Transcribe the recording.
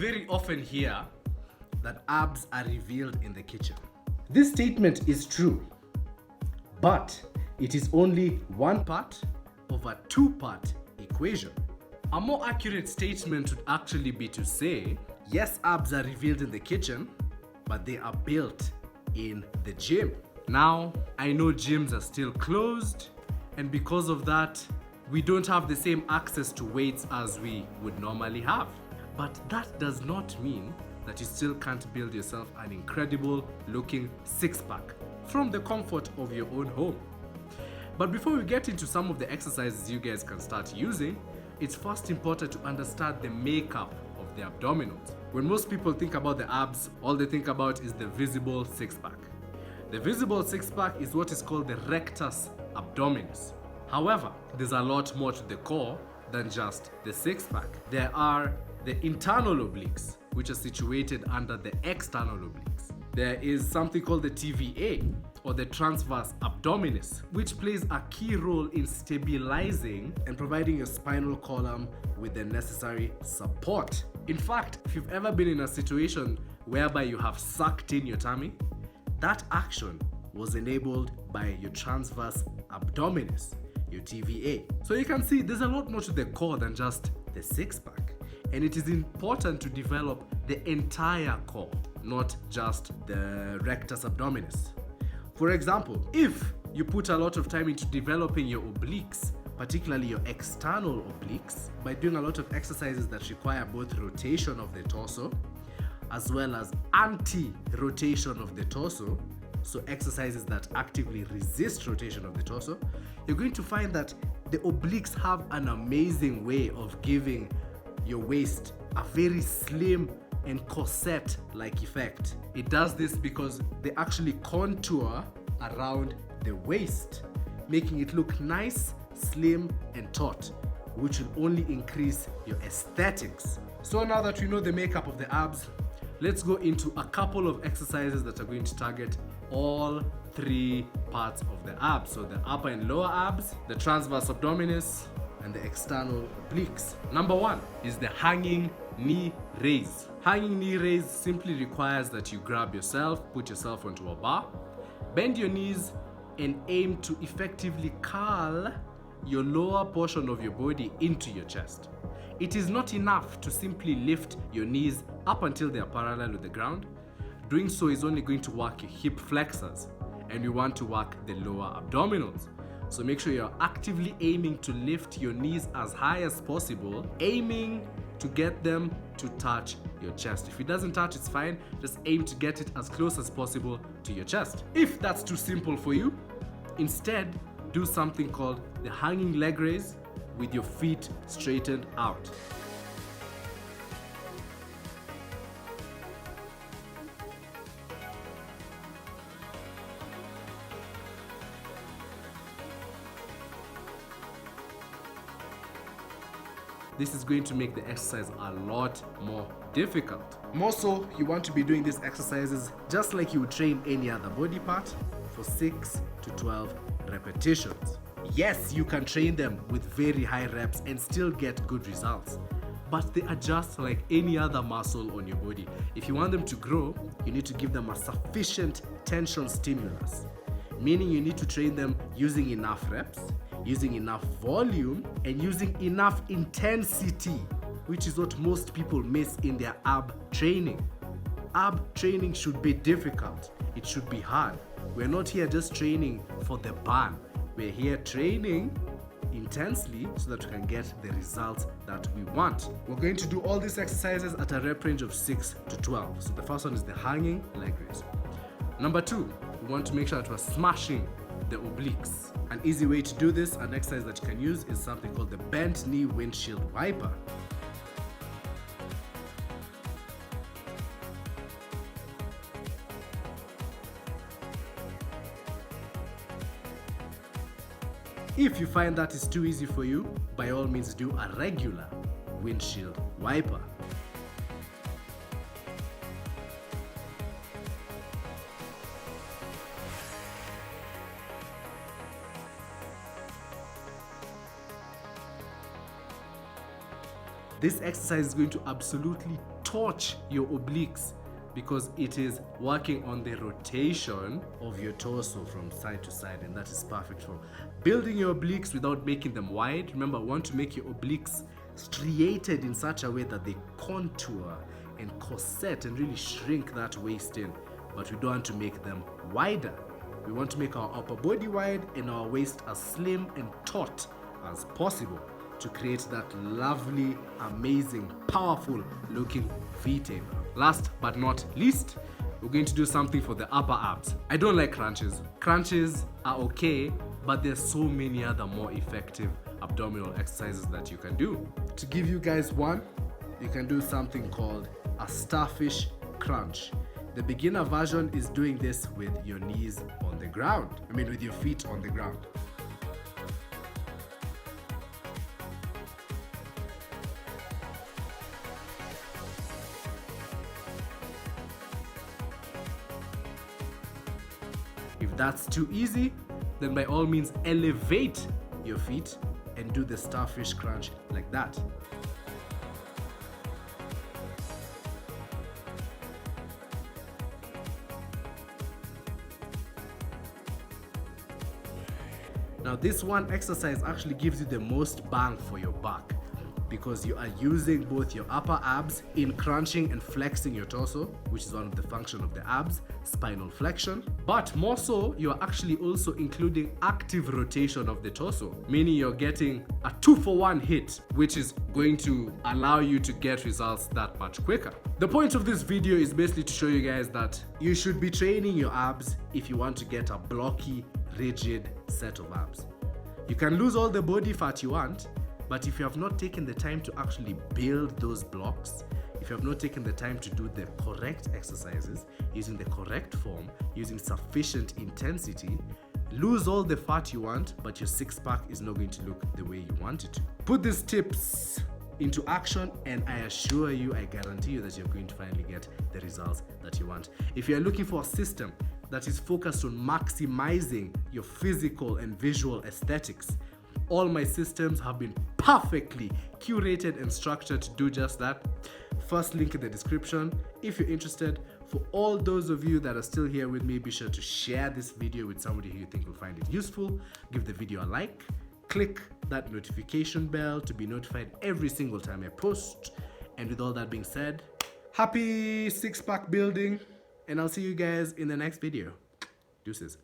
very often hear that abs are revealed in the kitchen. This statement is true, but it is only one part of a two-part equation. A more accurate statement would actually be to say, yes, abs are revealed in the kitchen, but they are built in the gym. Now, I know gyms are still closed, and because of that, we don't have the same access to weights as we would normally have. But that does not mean that you still can't build yourself an incredible looking six-pack from the comfort of your own home. But before we get into some of the exercises you guys can start using, it's first important to understand the makeup of the abdominals. When most people think about the abs, all they think about is the visible six-pack. The visible six-pack is what is called the rectus abdominis. However, there's a lot more to the core than just the six-pack. There are the internal obliques, which are situated under the external obliques. There is something called the TVA, or the transverse abdominis, which plays a key role in stabilizing and providing your spinal column with the necessary support. In fact, if you've ever been in a situation whereby you have sucked in your tummy, that action was enabled by your transverse abdominis, your TVA. So you can see there's a lot more to the core than just the six-pack. And it is important to develop the entire core, not just the rectus abdominis. For example, if you put a lot of time into developing your obliques, particularly your external obliques, by doing a lot of exercises that require both rotation of the torso as well as anti-rotation of the torso, so exercises that actively resist rotation of the torso, you're going to find that the obliques have an amazing way of giving your waist a very slim and corset-like effect. It does this because they actually contour around the waist, making it look nice, slim, and taut, which will only increase your aesthetics. So now that we know the makeup of the abs, let's go into a couple of exercises that are going to target all three parts of the abs. So the upper and lower abs, the transverse abdominis, and the external obliques. Number one is the hanging knee raise. Hanging knee raise simply requires that you grab yourself, put yourself onto a bar, bend your knees, and aim to effectively curl your lower portion of your body into your chest. It is not enough to simply lift your knees up until they are parallel with the ground. Doing so is only going to work your hip flexors, and we want to work the lower abdominals. So make sure you're actively aiming to lift your knees as high as possible, aiming to get them to touch your chest. If it doesn't touch, it's fine. Just aim to get it as close as possible to your chest. If that's too simple for you, instead do something called the hanging leg raise with your feet straightened out. This is going to make the exercise a lot more difficult. More so, you want to be doing these exercises just like you would train any other body part for 6 to 12 repetitions. Yes, you can train them with very high reps and still get good results, but they are just like any other muscle on your body. If you want them to grow, you need to give them a sufficient tension stimulus, meaning you need to train them using enough reps, using enough volume, and using enough intensity, which is what most people miss in their ab training. Ab training should be difficult. It should be hard. We're not here just training for the burn. We're here training intensely so that we can get the results that we want. We're going to do all these exercises at a rep range of 6 to 12. So the first one is the hanging leg raise. Number 2, we want to make sure that we're smashing the obliques. An easy way to do this, an exercise that you can use, is something called the bent knee windshield wiper. If you find that is too easy for you, by all means do a regular windshield wiper. This exercise is going to absolutely torch your obliques because it is working on the rotation of your torso from side to side, and that is perfect for building your obliques without making them wide. Remember, we want to make your obliques striated in such a way that they contour and corset and really shrink that waist in, but we don't want to make them wider. We want to make our upper body wide and our waist as slim and taut as possible to create that lovely, amazing, powerful looking V-taper. Last but not least, we're going to do something for the upper abs. I don't like crunches. Crunches are okay, but there's so many other more effective abdominal exercises that you can do. To give you guys one, you can do something called a starfish crunch. The beginner version is doing this with your knees on the ground. With your feet on the ground. If that's too easy, then by all means elevate your feet and do the starfish crunch like that. Now this one exercise actually gives you the most bang for your buck because you are using both your upper abs in crunching and flexing your torso, which is one of the functions of the abs, spinal flexion, but more so you are actually also including active rotation of the torso, meaning you're getting a 2-for-1 hit, which is going to allow you to get results that much quicker. The point of this video is basically to show you guys that you should be training your abs if you want to get a blocky, rigid set of abs. You can lose all the body fat you want, but if you have not taken the time to actually build those blocks, if you have not taken the time to do the correct exercises, using the correct form, using sufficient intensity, lose all the fat you want, but your six-pack is not going to look the way you want it to. Put these tips into action and I assure you, I guarantee you that you're going to finally get the results that you want. If you're looking for a system that is focused on maximizing your physical and visual aesthetics, all my systems have been perfectly curated and structured to do just that. First link in the description if you're interested. For all those of you that are still here with me, be sure to share this video with somebody who you think will find it useful. Give the video a like, click that notification bell to be notified every single time I post. And with all that being said, happy six-pack building, and I'll see you guys in the next video. Deuces.